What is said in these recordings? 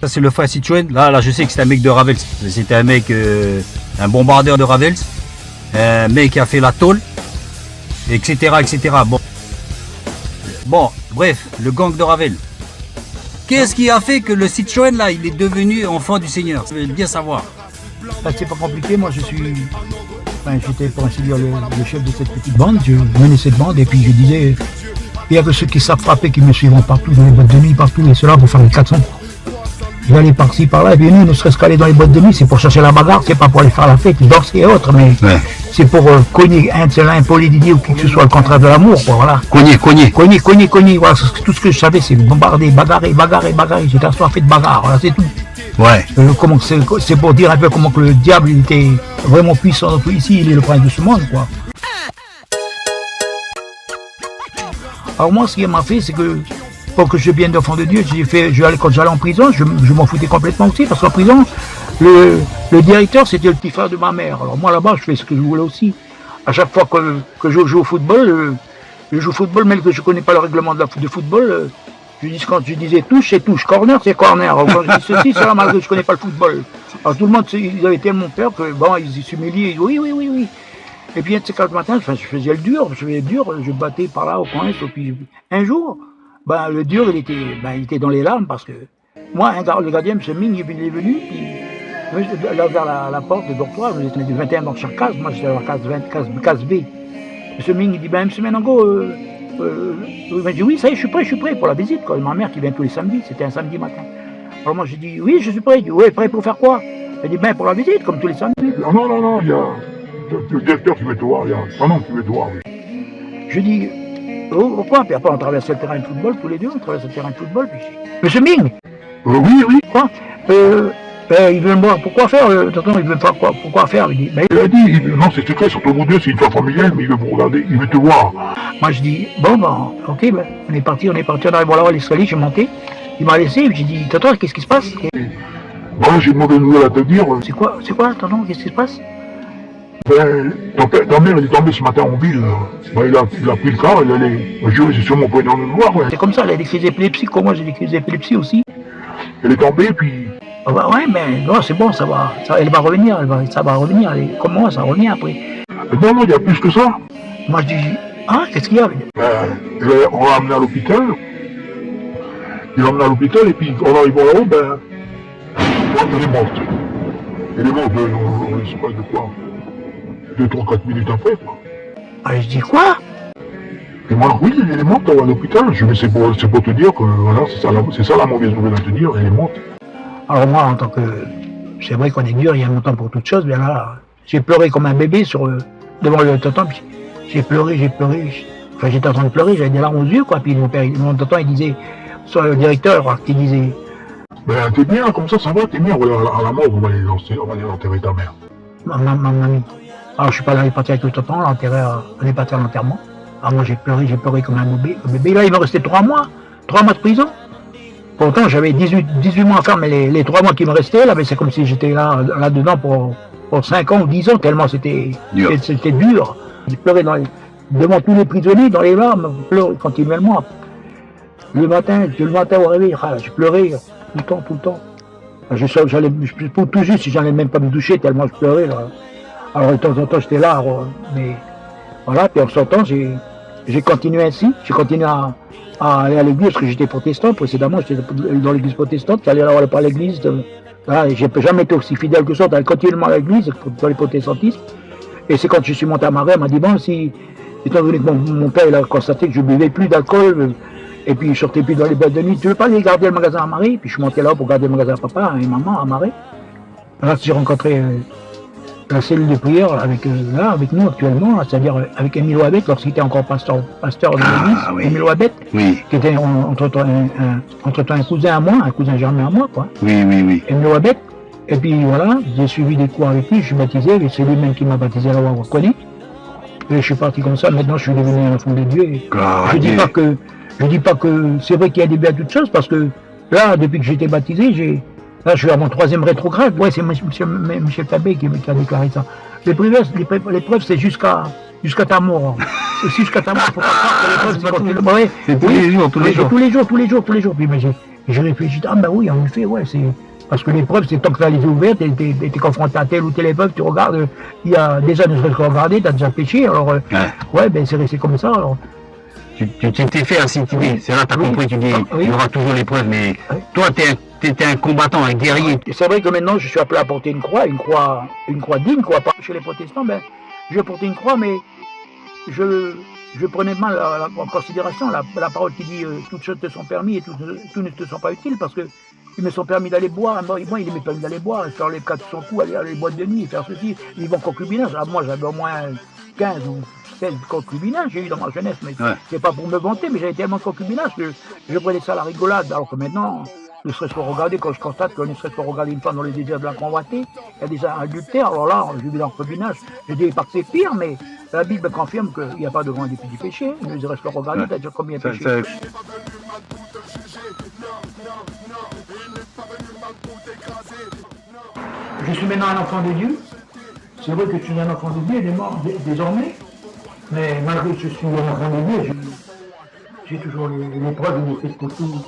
Ça c'est le frère Citroën. Là, je sais que c'est un mec de Ravels. C'était un mec, un bombardeur de Ravels. Un mec qui a fait la tôle, etc., etc. Bon, bref, le gang de Ravel. Qu'est-ce qui a fait que le Citroën là, il est devenu enfant du Seigneur? Je veux bien savoir. C'est pas compliqué, moi j'étais pour ainsi dire le chef de cette petite bande, je menais cette bande et puis je disais, il y a que ceux qui savent frapper qui me suivront partout, dans les boîtes de nuit, partout, et cela pour faire les 400. Je vais aller par-ci, par-là, et puis nous, ne serait-ce qu'aller dans les boîtes de nuit, c'est pour chercher la bagarre, c'est pas pour aller faire la fête, danser et autres, mais ouais. C'est pour cogner un de l'un, Paul Didier ou qui que ce soit, le contraire de l'amour, quoi, voilà. Cogner, voilà, tout ce que je savais, c'est bombarder, bagarrer, j'étais assoiffé de bagarre, voilà, c'est tout. Ouais. C'est pour dire un peu comment que le diable il était vraiment puissant ici, il est le prince de ce monde, quoi. Alors moi, ce qui m'a fait, c'est que pour que je devienne enfant de Dieu, quand j'allais en prison, je m'en foutais complètement aussi, parce qu'en prison, le directeur, c'était le petit frère de ma mère. Alors moi, là-bas, je fais ce que je voulais aussi. À chaque fois que je joue au football, même que je ne connais pas le règlement de football, quand je disais touche, c'est touche, corner, c'est corner. Alors, quand je dis ceci, c'est là, malgré que je ne connais pas le football. Alors tout le monde, ils avaient tellement peur que, bon, ils s'humiliaient, ils disaient oui. Et puis, c'est quand le matin, je faisais le dur, je battais par là au coin, et puis un jour, le dur, il était dans les larmes parce que moi, le gardien, M. Ming, il est venu, puis là, vers la porte de dortoir, vous êtes du 21 dans chaque case, moi j'étais dans la case B. M. Ming, il dit, M. Menango, il m'a dit, oui, ça y est, je suis prêt pour la visite, quoi. Ma mère qui vient tous les samedis, c'était un samedi matin. Alors moi, j'ai dit, oui, je suis prêt. Il dit, ouais, prêt pour faire quoi? Elle dit, pour la visite, comme tous les samedis. Non, il y a le directeur qui veut te voir, il y a un nom qui veut te voir. Oui. Je dis, pourquoi? Puis après, on traversait le terrain de football, tous les deux, puis Monsieur Ming Oui. Quoi il veut me voir, pourquoi faire? Il veut faire quoi? Pourquoi faire? Il dit, il a dit, non, c'est secret, surtout vous deux, c'est une fois familiale, mais il veut vous regarder, il veut te voir. Moi, je dis, ok, on est parti, on arrive là-haut à l'escalier, j'ai monté, il m'a laissé, j'ai dit, tonton, qu'est-ce qui se passe? Bon, j'ai une mauvaise nouvelle à te dire. C'est quoi, tonton, qu'est-ce qui se passe? Ta mère, elle est tombée ce matin en ville. Il a pris le car, il allait. C'est sur mon point de voir, ouais. C'est comme ça, elle a des crises d'épilepsie, comme moi j'ai des crises d'épilepsie aussi. Elle est tombée, puis. Ouais, mais non, c'est bon, elle va revenir, ça va revenir, comme moi, ça va revenir après. Non, il y a plus que ça. Moi je dis, qu'est-ce qu'il y a? On l'a amené à l'hôpital. Il l'a amené à l'hôpital, et puis en arrivant là-haut, elle est morte. Elle est morte, je ne sais pas de quoi. 2-3-4 minutes après, quoi. Je dis quoi? Et moi, oui, elle est morte à l'hôpital. C'est pour te dire que voilà, c'est ça la mauvaise nouvelle à te dire, elle est morte. Alors moi, en tant que... C'est vrai qu'on est dur, il y a longtemps pour toutes choses, mais là, j'ai pleuré comme un bébé devant le tonton, puis j'ai pleuré. Enfin, j'étais en train de pleurer, j'avais des larmes aux yeux, quoi. Puis mon tonton, il disait, soit le directeur, il disait... T'es bien, comme ça va, t'es bien, à la mort, on va aller enterrer ta mère. Ma mamie. Alors je suis pas allé partir avec le tonton, on est parti à l'enterrement. Alors moi j'ai pleuré comme un bébé. Là il me restait 3 mois de prison. Pourtant j'avais 18 mois à faire, mais les 3 mois qui me restaient, là, c'est comme si j'étais là-dedans pour 5 ans ou 10 ans, tellement c'était dur. J'ai pleuré devant tous les prisonniers, dans les larmes, je pleurais continuellement. Le matin au réveil, je pleurais tout le temps. Pour tout juste, j'allais même pas me doucher tellement je pleurais là. Alors de temps en temps j'étais là, mais voilà, puis en sortant j'ai continué ainsi, j'ai continué à aller à l'église parce que j'étais protestant, précédemment j'étais dans l'église protestante, j'allais là par l'église, voilà, j'ai jamais été aussi fidèle que ça, j'allais continuellement à l'église dans les protestantismes, et c'est quand je suis monté à Marais, elle m'a dit bon, si, étant donné que mon père il a constaté que je buvais plus d'alcool, et puis je sortais plus dans les boîtes de nuit, tu veux pas aller garder le magasin à Marais? Puis je suis monté là pour garder le magasin à papa et maman à Marais. Là j'ai rencontré la cellule de prière avec nous actuellement, c'est-à-dire avec Émile Ouabet, lorsqu'il était encore pasteur de l'église, oui. Émile Ouabet, oui. Qui était entre-temps un cousin germain à moi, quoi. Oui. Émile Ouabet, et puis voilà, j'ai suivi des cours avec lui, je suis baptisé, et c'est lui-même qui m'a baptisé à la Wakoni. Et je suis parti comme ça, maintenant je suis devenu un enfant de Dieu. Et je dis pas que c'est vrai qu'il y a des biens à toutes choses, parce que là, depuis que j'ai été baptisé, là, je suis à mon 3e rétrograde. Ouais, c'est Michel Tabé qui a déclaré ça. L'épreuve, c'est jusqu'à ta mort. C'est jusqu'à ta mort. Faut pas croire que l'épreuve, c'est quand tu le... Ouais, c'est tous les jours. Tous les jours. Puis, J'ai réfléchi, ah ben oui, en effet, ouais, c'est. Parce que l'épreuve, c'est tant que tu as les yeux ouverts, t'es confronté à telle ou telle épreuve, tu regardes, il y a déjà ne serait-ce que regarder, tu as déjà péché, alors ouais, ben c'est resté comme ça. Alors. Tu t'es fait ainsi, tu dis, c'est là que tu as Oui. compris, tu dis, Oui. il y aura toujours l'épreuve, mais Oui. toi, t'étais un combattant, un guerrier. C'est vrai que maintenant, je suis appelé à porter une croix digne, quoi. Chez les protestants, ben, je portais une croix, mais je prenais mal en considération la parole qui dit toutes choses te sont permises et tout ne te sont pas utiles, parce que ils me sont permis d'aller boire, moi il m'est permis d'aller boire, faire les 400 coups, aller à les boîtes de nuit, faire ceci, ils vont concubinage. Ah, moi j'avais au moins 15 ou 16 concubinages, j'ai eu dans ma jeunesse, mais c'est pas pour me vanter, mais j'avais tellement de concubinage que je prenais ça à la rigolade, alors que maintenant, ne serait-ce que regarder, quand je constate que ne serait-ce que regarder une femme dans les désirs de la convoiter, il y a déjà un adultère, alors là, je vis dans le concubinage, je dis pas que c'est pire, mais la Bible confirme qu'il n'y a pas de grand et de petit péché, ne serait-ce que regarder, t'as déjà combien de péchés. Je suis maintenant un enfant de Dieu. C'est vrai que je suis un enfant de Dieu, désormais. Mais malgré que je suis un enfant de Dieu, j'ai toujours l'épreuve de fait pour tout.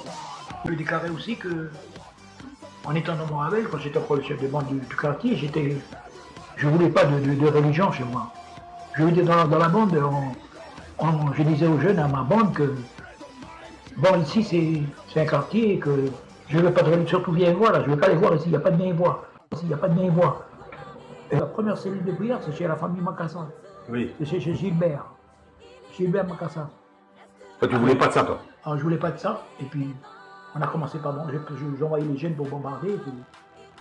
Je déclarais aussi que, en étant dans mon Ravel, quand j'étais encore le chef de bande du quartier, je ne voulais pas de religion chez moi. Je voulais dans la bande, je disais aux jeunes à ma bande que, bon, ici c'est un quartier et que je ne veux pas de religion, surtout vieille voix, là, je ne veux pas les voir ici, il n'y a pas de vieille voix. Ici, il n'y a pas de vieille voix. Et la première cellule de prière, c'est chez la famille Macassa. Oui. C'est chez Gilbert. Gilbert Macassa. Toi, tu voulais pas de ça, toi? Alors, je voulais pas de ça, et puis on a commencé par j'envoyais les jeunes pour bombarder,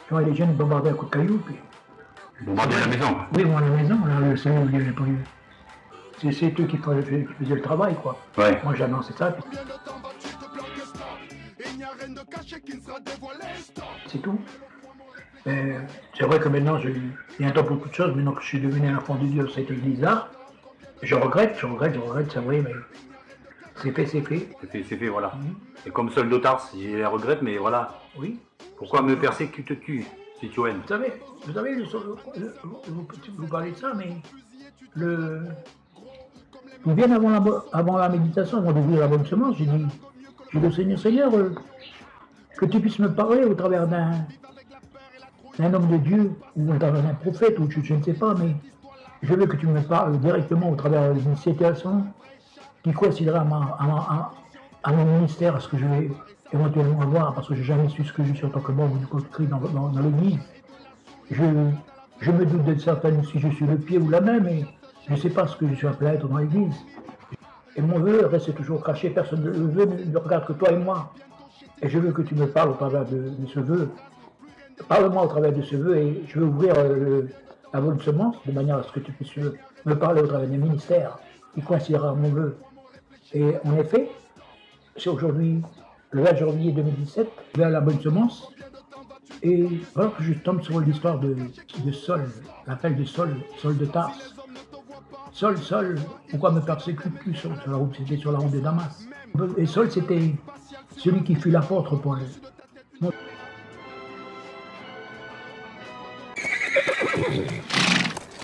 j'envoyais les jeunes bombarder à coups de cailloux, puis. Bombarder la maison? Oui, moi à la maison, là, le Seigneur, il n'y avait pas eu. C'est eux qui faisaient le travail, quoi. Ouais. Moi j'annonçais ça, puis. C'est tout. C'est vrai que maintenant, il y a un temps pour beaucoup de choses, maintenant que je suis devenu un enfant de Dieu, cette église-là, je regrette, c'est vrai, mais c'est fait. C'est fait, voilà. Et comme seul d'Otars, j'ai la regrette, mais voilà. Oui. Pourquoi me persécutes-tu, si tu aimes? Vous savez, vous parlez de ça, mais bien avant la méditation, avant d'ouvrir la bonne semence, j'ai dit au Seigneur, que tu puisses me parler au travers d'un homme de Dieu, ou au travers d'un prophète, ou je ne sais pas, mais je veux que tu me parles directement au travers d'une situation qui coïncidera à mon ministère, à ce que je vais éventuellement avoir, parce que je n'ai jamais su ce que je suis en tant que membre du conscrit dans l'église. Je me doute de certaines si je suis le pied ou la main, mais je ne sais pas ce que je suis appelé à être dans l'église. Et mon vœu reste toujours caché, personne ne le veut, ne regarde que toi et moi. Et je veux que tu me parles au travers de ce vœu. Parle-moi au travers de ce vœu et je veux ouvrir la bonne semence de manière à ce que tu puisses me parler au travers des ministères qui coïncidera à mon vœu. Et en effet, c'est aujourd'hui, le 20 janvier 2017, vers la bonne semence. Et voilà que je tombe sur l'histoire de Saul, l'appel de Saul de Tarse. Saul, pourquoi me persécutes-tu sur la route? C'était sur la route de Damas. Et Saul, c'était celui qui fut l'apôtre Paul.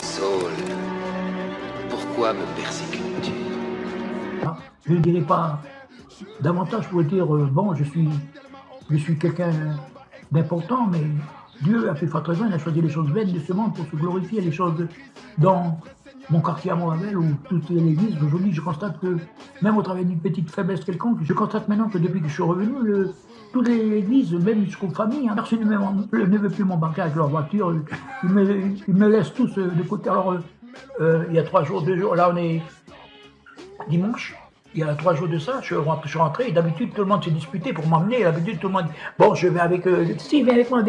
Saul, pourquoi me persécutes-tu? Je ne dirais pas davantage pour dire, bon, je suis quelqu'un d'important, mais Dieu a fait fort raison, il a choisi les choses vaines de ce monde pour se glorifier, les choses dans mon quartier à Montréal ou toutes les églises. Aujourd'hui, je constate que, même au travers d'une petite faiblesse quelconque, je constate maintenant que depuis que je suis revenu, toutes les églises, même jusqu'aux familles, personne ne veut plus m'embarquer avec leur voiture, ils me laissent tous de côté. Alors, il y a 3 jours, 2 jours, là on est dimanche, il y a 3 jours de ça, je suis rentré, et d'habitude tout le monde s'est disputé pour m'emmener, d'habitude tout le monde dit, bon je vais avec eux, si viens avec moi,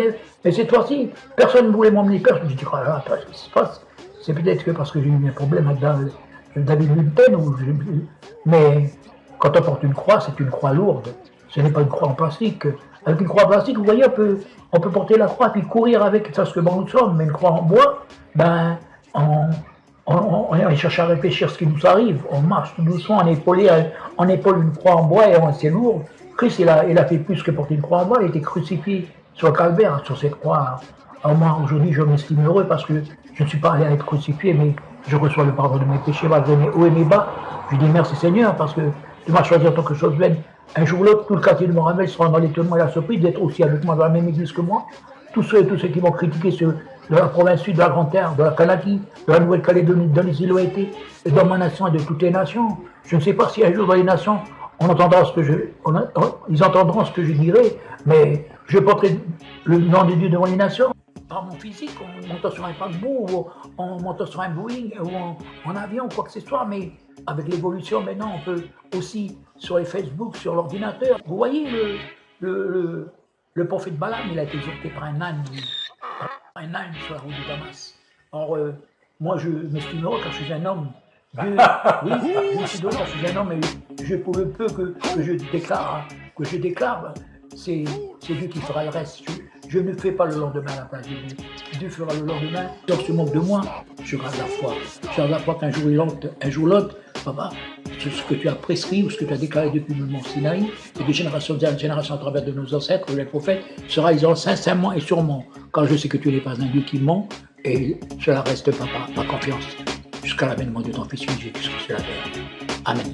mais cette fois-ci, personne ne voulait m'emmener, personne. Je dis, oh là, attends, qu'est-ce qui se passe? C'est peut-être que parce que j'ai eu un problème avec David Lunten, mais quand on porte une croix, c'est une croix lourde, ce n'est pas une croix en plastique. Avec une croix en plastique, vous voyez, on peut porter la croix et puis courir avec, c'est ce que bon nous sommes, mais une croix en bois, ben, on cherche à réfléchir ce qui nous arrive, on marche tout doucement, on épaule une croix en bois et c'est lourd. Christ, il a fait plus que porter une croix en bois, il a été crucifié sur le calvaire, sur cette croix. Alors moi, aujourd'hui, je m'estime heureux parce que je ne suis pas allé à être crucifié, mais je reçois le pardon de mes péchés, malgré mes hauts et mes bas. Je dis merci Seigneur parce que tu m'as choisi en tant que chose vaine Un jour ou l'autre, tout le quartier de Montravel sera dans l'étonnement et la surprise d'être aussi avec moi dans la même église que moi. Tous ceux qui vont critiquer ceux de la province sud, de la Grande-Terre, de la Canadie, de la Nouvelle-Calédonie, de les îles OET, et dans ma nation et de toutes les nations. Je ne sais pas si un jour dans les nations, on entendra ils entendront ce que je dirai, mais je porterai le nom de Dieu devant les nations. Par mon physique, en montant sur un paquebot, ou en montant sur un Boeing, ou en avion, quoi que ce soit, mais avec l'évolution, maintenant, on peut aussi, sur les Facebook, sur l'ordinateur. Vous voyez, le prophète Balaam, il a été exhorté par un âne sur la route de Damas. Or, moi, je m'estime heureux car je suis un homme. Dieu, oui, je suis heureux car je suis un homme et je pour le peu que je déclare, c'est Dieu qui fera le reste. Je ne fais pas le lendemain à la place de Dieu. Dieu fera le lendemain. Si on se moque de moi, je garde la foi. Je garde la foi qu'un jour l'autre, papa, ce que tu as prescrit ou ce que tu as déclaré depuis le mont Sinaï, et de génération en génération à travers de nos ancêtres, les prophètes, sera réalisé sincèrement et sûrement. Car je sais que tu n'es pas un Dieu qui ment, et cela reste, papa, ma confiance, jusqu'à l'avènement de ton Fils Jésus-Christ sur la terre. Amen.